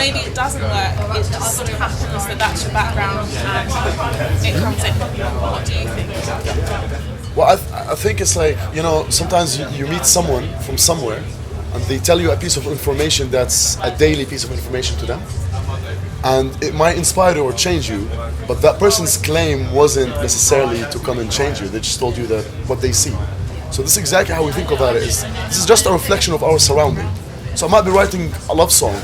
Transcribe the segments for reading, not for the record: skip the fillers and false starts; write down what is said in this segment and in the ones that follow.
maybe it doesn't work. It just sort of happens that that's your background and it comes in. What do you think? Well, I think it's like, sometimes you meet someone from somewhere and they tell you a piece of information that's a daily piece of information to them. And it might inspire you or change you, but that person's claim wasn't necessarily to come and change you. They just told you that what they see. So this is exactly how we think about it. This is just a reflection of our surrounding. So I might be writing a love song,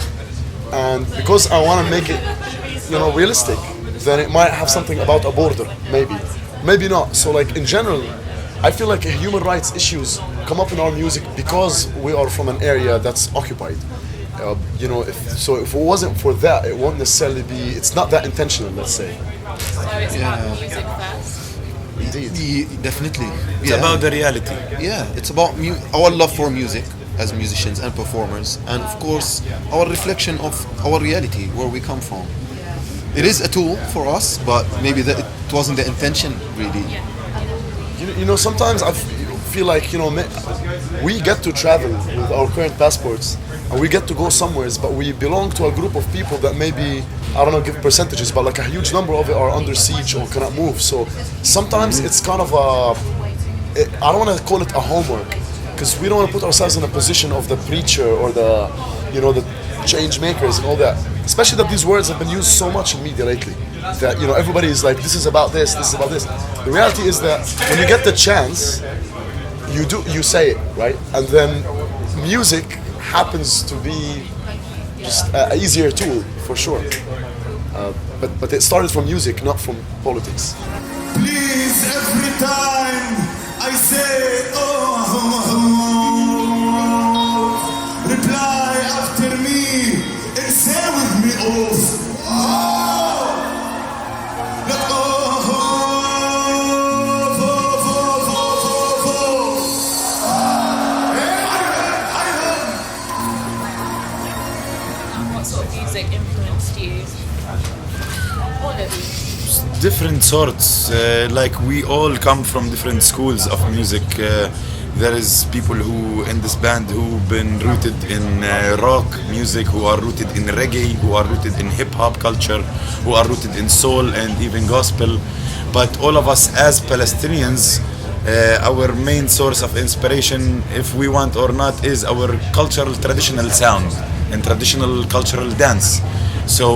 and because I want to make it, realistic, then it might have something about a border, maybe not. So like in general, I feel like human rights issues come up in our music because we are from an area that's occupied. If it wasn't for that, it won't necessarily be. It's not that intentional, let's say. So it's about music first. Indeed, definitely. It's about the reality. Yeah, it's about our love for music as musicians and performers, and of course our reflection of our reality, where we come from. It is a tool for us, but maybe it wasn't the intention, really. Sometimes I feel like we get to travel with our current passports, and we get to go somewheres, but we belong to a group of people that maybe, I don't know, give percentages, but like a huge number of it are under siege or cannot move. So sometimes it's kind of I don't want to call it a homework, because we don't want to put ourselves in a position of the preacher or the change makers and all that. Especially that these words have been used so much in media lately. That everybody is like, this is about this is about this. The reality is that when you get the chance, you say it, right? And then music happens to be just an easier tool for sure. But it started from music, not from politics. Please, every time I say reply after me and say with me What sort of music influenced you? All of you. Different sorts. Like we all come from different schools of music. There is people who in this band who've been rooted in rock music, who are rooted in reggae, who are rooted in hip hop culture, who are rooted in soul and even gospel. But all of us as Palestinians, our main source of inspiration, if we want or not, is our cultural traditional sound and traditional cultural dance. So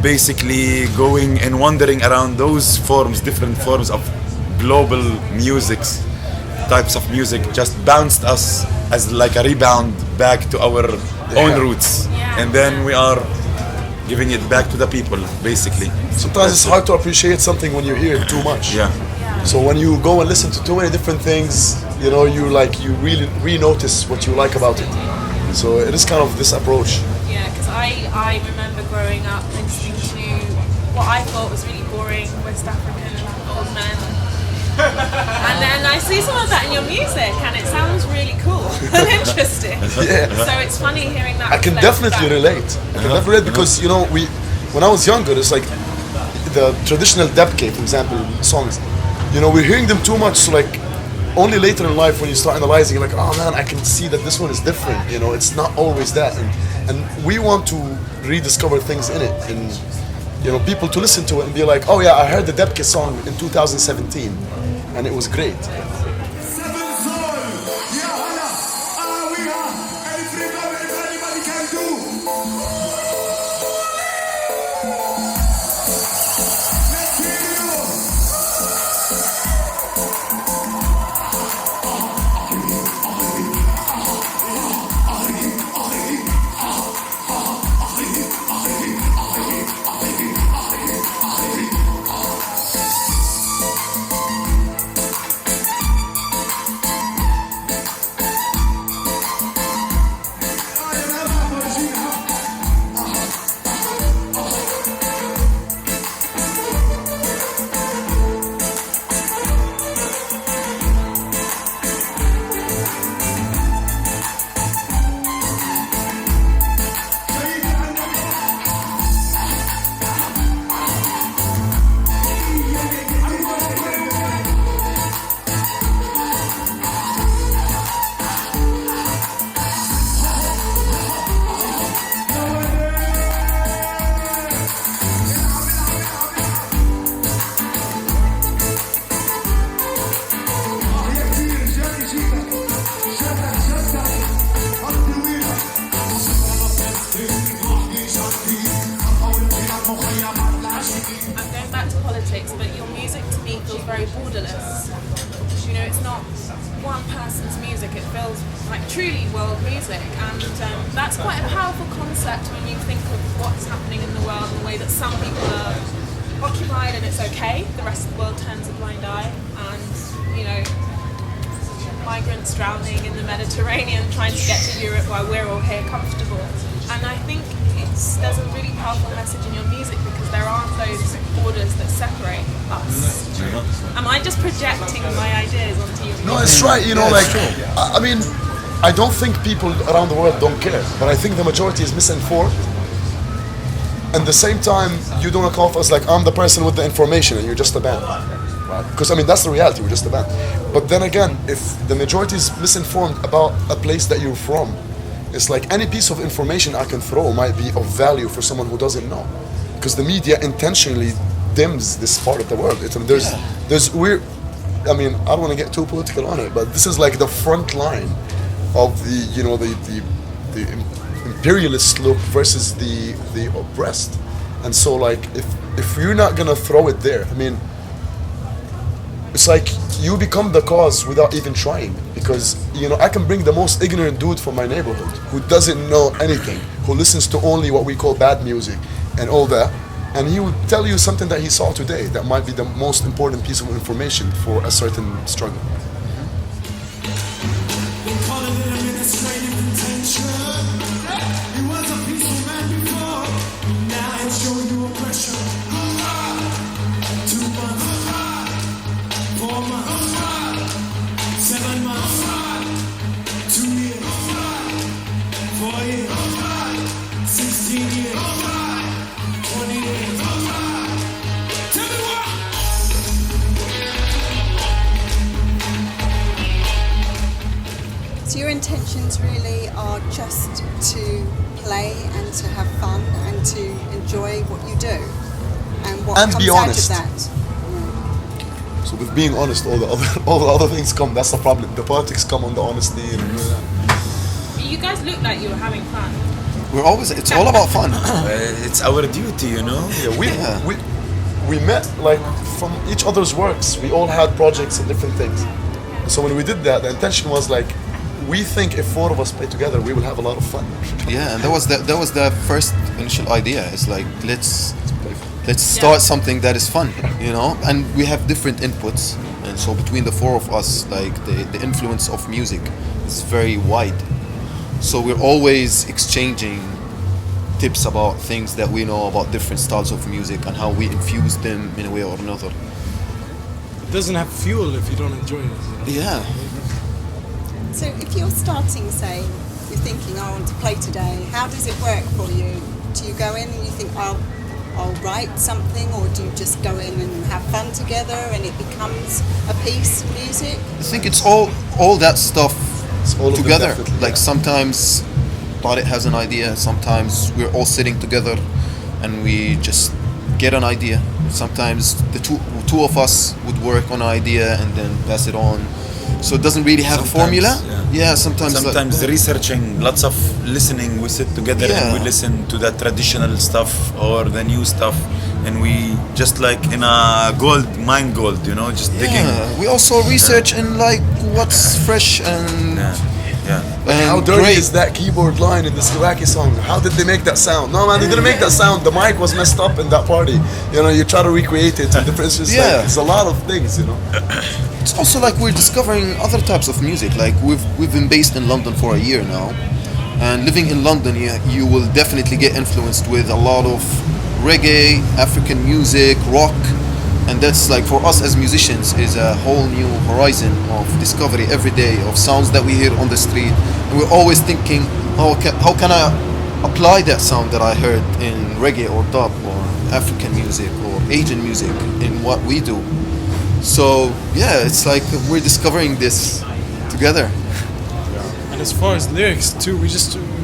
basically going and wandering around those forms, different forms of global musics, types of music, just bounced us as like a rebound back to our own roots. And then we are giving it back to the people, basically. Sometimes it's hard to appreciate something when you hear it too much. Yeah. So when you go and listen to too many different things, you really re-notice what you like about it. So it is kind of this approach. Yeah, because I remember growing up listening to what I thought was really boring West African old men. And then I see some of that in your music, and it sounds really cool and interesting. Yeah. So it's funny hearing that. I can definitely relate. Because when I was younger, it's like the traditional Debke, for example, songs. We're hearing them too much. So like only later in life, when you start analyzing, you're like, oh man, I can see that this one is different. It's not always that, and we want to rediscover things in it, and people to listen to it and be like, oh yeah, I heard the Debke song in 2017, and it was great. politics, but your music to me feels very borderless. You know, it's not one person's music, it feels like truly world music, and that's quite a powerful concept when you think of what's happening in the world and the way that some people are occupied and it's okay, the rest of the world turns a blind eye, and, you know, migrants drowning in the Mediterranean trying to get to Europe while we're all here comfortable. And I think there's a really powerful message in your music because there aren't those borders that separate us. Am I just projecting my ideas onto your music? No, it's right. You know, like I mean, I don't think people around the world don't care, but I think the majority is misinformed. At the same time, you don't come off as like I'm the person with the information and you're just a band. Because I mean that's the reality. We're just a band. But then again, if the majority is misinformed about a place that you're from, it's like any piece of information I can throw might be of value for someone who doesn't know. Because the media intentionally dims this part of the world. There's weird. I mean, I don't want to get too political on it, but this is like the front line of the imperialist look versus the oppressed. And so like if you're not gonna throw it there, I mean, it's like you become the cause without even trying, because you know I can bring the most ignorant dude from my neighborhood who doesn't know anything, who listens to only what we call bad music and all that, and he would tell you something that he saw today that might be the most important piece of information for a certain struggle. They call it administrative detention. He was a peaceful man before. Now it's showing you oppression. 2 months, 4 months, 7 months, 2 years, 4 years, 16 years, 20 years. Tell me what? So your intentions really are just to play and to have fun and to enjoy what you do and what And comes be out honest. of that. So with being honest, all the other things come. That's the problem. The politics come on the honesty and all that. You guys look like you were having fun. It's all about fun. It's our duty, you know. Yeah, we met like from each other's works. We all had projects and different things. So when we did that, the intention was like, we think if 4 of us play together, we will have a lot of fun. Yeah, and that was the first initial idea. It's like let's start something that is fun, you know. And we have different inputs, and so between the 4 of us, like the influence of music is very wide. So we're always exchanging tips about things that we know about different styles of music and how we infuse them in a way or another. It doesn't have fuel if you don't enjoy it. You know? Yeah. So if you're starting, say, you're thinking, I want to play today, how does it work for you? Do you go in and you think, I'll write something, or do you just go in and have fun together and it becomes a piece of music? I think it's all that stuff all of them together. definitely, Like sometimes Tariq has an idea, sometimes we're all sitting together and we just get an idea. Sometimes the two of us would work on an idea and then pass it on. So it doesn't really have a formula. Yeah, sometimes Researching, lots of listening. We sit together and we listen to the traditional stuff or the new stuff, and we just like in a mind gold, you know, just digging. We also research in like what's fresh and Like how dirty is that keyboard line in this Iraqi song? How did they make that sound? No man, they didn't make that sound. The mic was messed up in that party. You know, you try to recreate it. And the difference is like, it's a lot of things, you know. It's also like we're discovering other types of music. Like we've been based in London for a year now, and living in London, you will definitely get influenced with a lot of reggae, African music, rock, and that's like for us as musicians is a whole new horizon of discovery every day of sounds that we hear on the street. And we're always thinking, how can I apply that sound that I heard in reggae or dub or African music or Asian music in what we do. So yeah, it's like we're discovering this together. And as far as lyrics too, we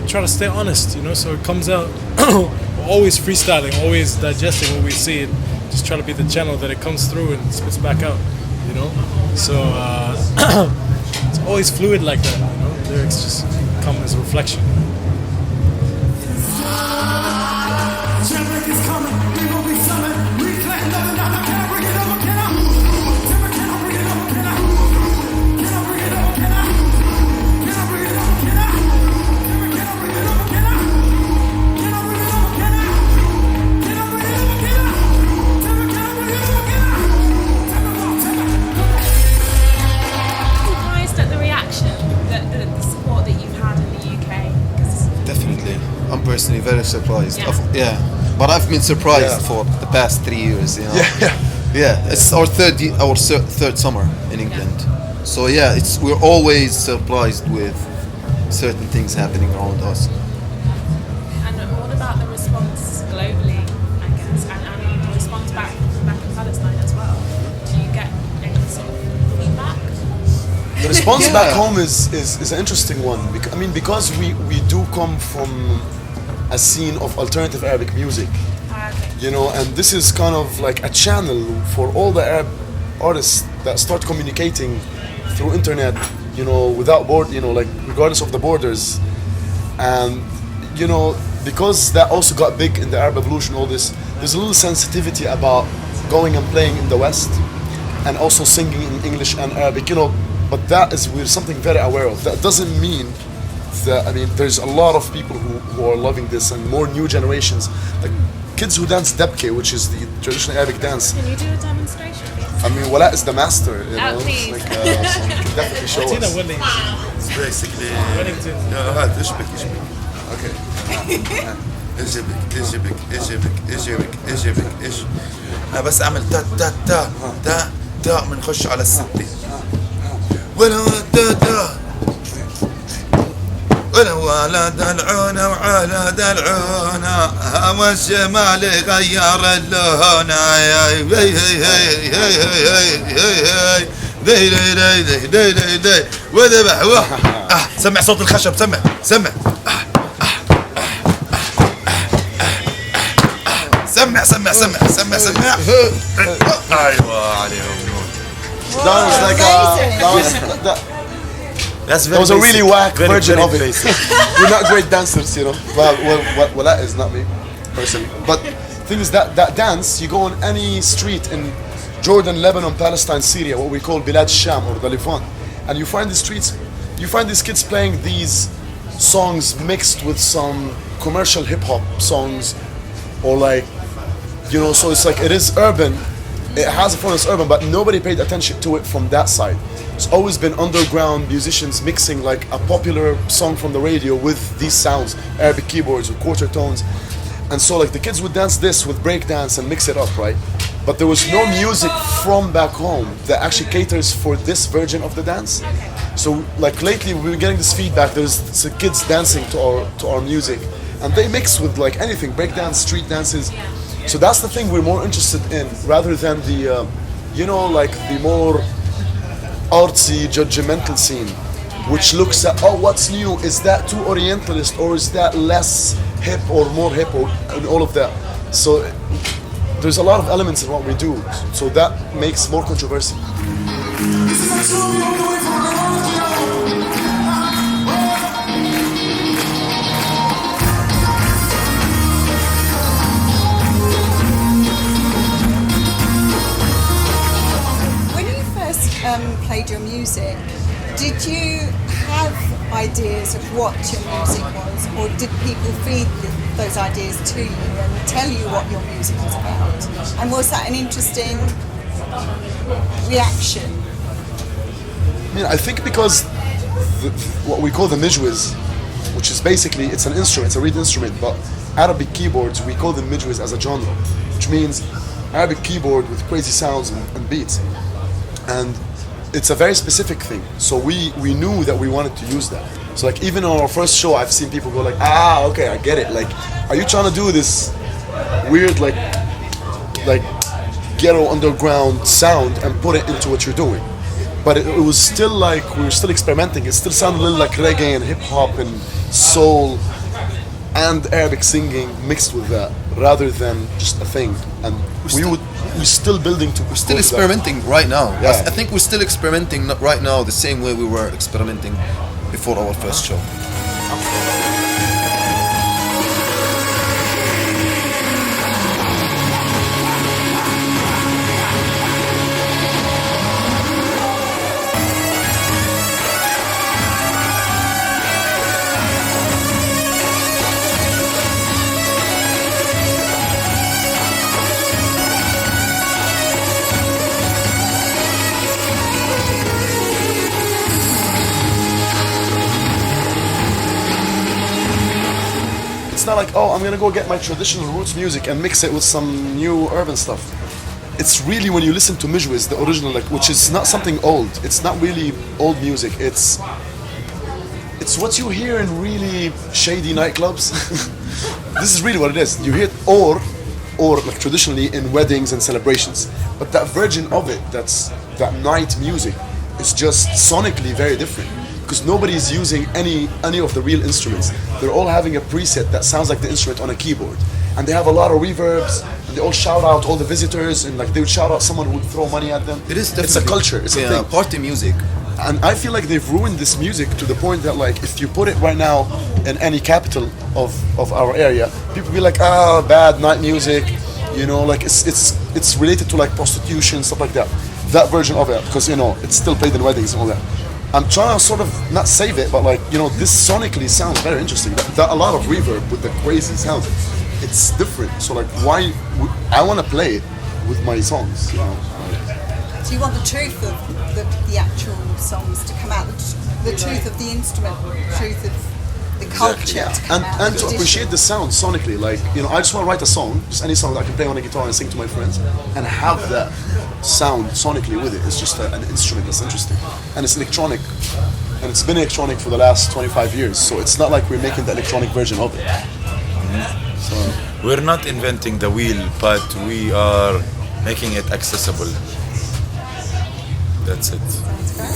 try to stay honest, you know, so it comes out we're always freestyling, always digesting what we see, and just try to be the channel that it comes through and spits back out, you know. So it's always fluid like that, you know. Lyrics just come as a reflection. Jailbreak is coming, we will be summoned. We claim nothing, not the personally very surprised. Yeah, but I've been surprised Yeah. for the past 3 years. You know. Yeah. Yeah, it's our third summer in England. So yeah, we're always surprised with certain things happening around us. And what about the response globally, I guess, and the response back in Palestine as well? Do you get any sort of feedback? The response Yeah. back home is an interesting one. Because we do come from a scene of alternative Arabic music, Okay. you know, and this is kind of like a channel for all the Arab artists that start communicating through internet, you know, without like regardless of the borders. And you know, because that also got big in the Arab evolution, all this, there's a little sensitivity about going and playing in the West and also singing in English and Arabic, you know. But we're something very aware of. That doesn't mean that, there's a lot of people who are loving this, and more new generations, like kids who dance debke, which is the traditional Arabic dance. Can you do a demonstration, please? Wala is the master, you know. please. It's like, so you can definitely show Tina us. Willing. It's basically Wellington. هات اشبك Okay. اجبك انا بس اعمل تا تا تا تا تا بنخش على الستة ولا ولا دلعونا وعلى دلعونا هوا الشمال غير اللون دي وذبح سمع صوت الخشب سمع ايوه عليهم That was like that was a really whack version of it. We're not great dancers, you know. Well, that is not me personally. But thing is that dance, you go on any street in Jordan, Lebanon, Palestine, Syria, what we call Bilad Sham or the Levant, and you find the streets, you find these kids playing these songs mixed with some commercial hip hop songs, or like, you know, so it's like it is urban. It has a form, it's urban, but nobody paid attention to it from that side. It's always been underground musicians mixing like a popular song from the radio with these sounds, Arabic keyboards with quarter tones. And so like the kids would dance this with break dance and mix it up, right? But there was no music from back home that actually caters for this version of the dance. So like lately we were getting this feedback, there's kids dancing to our music, and they mix with like anything, break dance, street dances. So that's the thing we're more interested in, rather than the, you know, like the more artsy, judgmental scene, which looks at, oh, what's new? Is that too Orientalist, or is that less hip or more hip, or and all of that? So there's a lot of elements in what we do, so that makes more controversy. Played your music, did you have ideas of what your music was, or did people feed those ideas to you and tell you what your music was about? And was that an interesting reaction? I think because what we call the mijwiz, which is basically, it's an instrument, it's a reed instrument, but Arabic keyboards, we call them mijwiz as a genre, which means Arabic keyboard with crazy sounds and beats. And it's a very specific thing, so we knew that we wanted to use that. So like even on our first show, I've seen people go like, okay, I get it. Like, are you trying to do this weird like ghetto underground sound and put it into what you're doing? But it was still like, we were still experimenting. It still sounded a little like reggae and hip hop and soul and Arabic singing mixed with that, rather than just a thing. And we're still building to. We're still experimenting right now. Yeah. I think we're still experimenting right now the same way we were experimenting before our first show. like, oh, I'm gonna go get my traditional roots music and mix it with some new urban stuff. It's really when you listen to Mijwiz, the original, like, which is not something old. It's not really old music. It's what you hear in really shady nightclubs. This is really what it is. You hear it, or like traditionally in weddings and celebrations. But that version of it, that night music, is just sonically very different. Because nobody is using any of the real instruments. They're all having a preset that sounds like the instrument on a keyboard. And they have a lot of reverbs, and they all shout out all the visitors, and like they would shout out someone who would throw money at them. It is definitely. It's a culture, it's a thing. Party music. And I feel like they've ruined this music to the point that like if you put it right now in any capital of our area, people be like, bad night music, you know, like it's related to like prostitution, stuff like that. That version of it, because you know, it's still played in weddings and all that. I'm trying to sort of not save it, but like, you know, this sonically sounds very interesting. That a lot of reverb with the crazy sounds. It's different. So like, why? I want to play it with my songs. You know? Do you want the truth of the actual songs to come out? The truth of the instrument, the truth of the culture to come out? And to appreciate the sound sonically. Like, you know, I just want to write a song, just any song that I can play on a guitar and sing to my friends, and have that sound sonically with it. It's just an instrument that's interesting, and it's electronic, and it's been electronic for the last 25 years. So it's not like we're making the electronic version of it. So We're not inventing the wheel, but we are making it accessible. That's it. Sounds great.